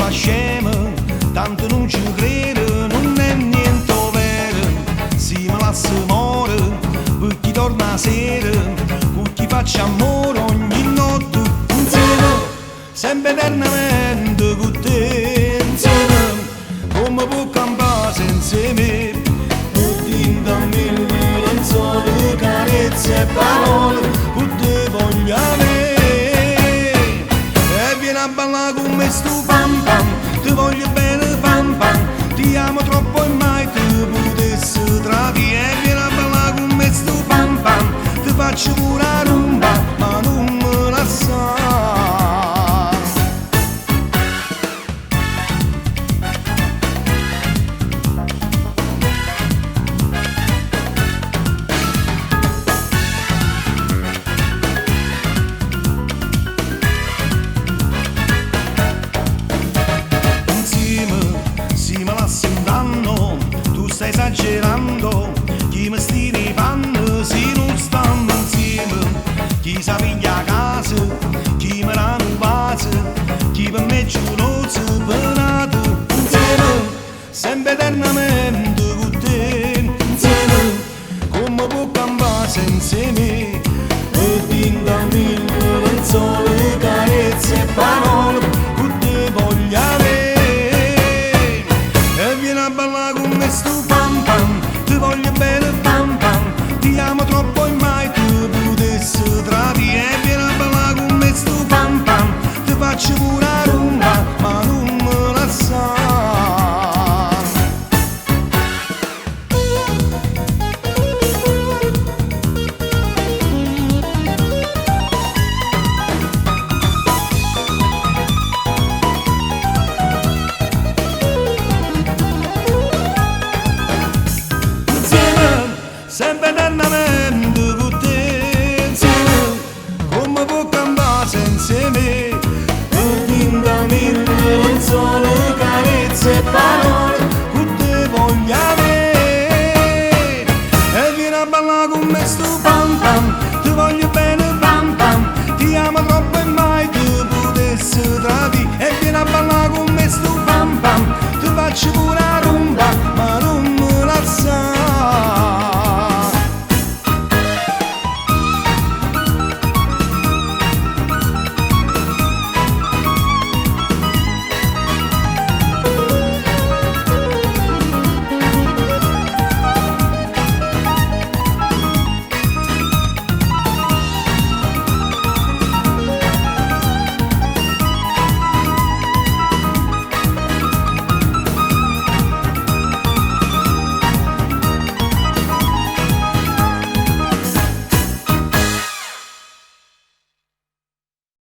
fa scemo, tanto non ci credo, non è niente vero. Si me lascia muore, per chi torna sera, per chi faccia amore ogni notte insieme, sempre eternamente con te insieme, come può campare senza me, e tinta mille lenzuola, carezze e parole, per te voglio avere. E vieni a ballare con me stu pam pam, ti voglio bene pam pam, ti amo troppo e mai ti potessi tradire. E vieni a ballare con me stu pam pam, ti faccio pure la rumba, ma non me la sa. Stai esagerando, chi mi stiri i panni se non stanno insieme, chi sa piglia a casa, chi mi dà un vaso, chi per me c'è un'ozza penato insieme, sempre eternamente con te insieme, come può campare senza me, e tinta mille lenzuola, carezze e parole, con te voglio avere. E vieni a ballare con me stu pam pam, ti voglio bene pam pam, ti amo troppo e mai ti potessi tradire. E vieni a ballare con me stu pam pam, ti faccio pure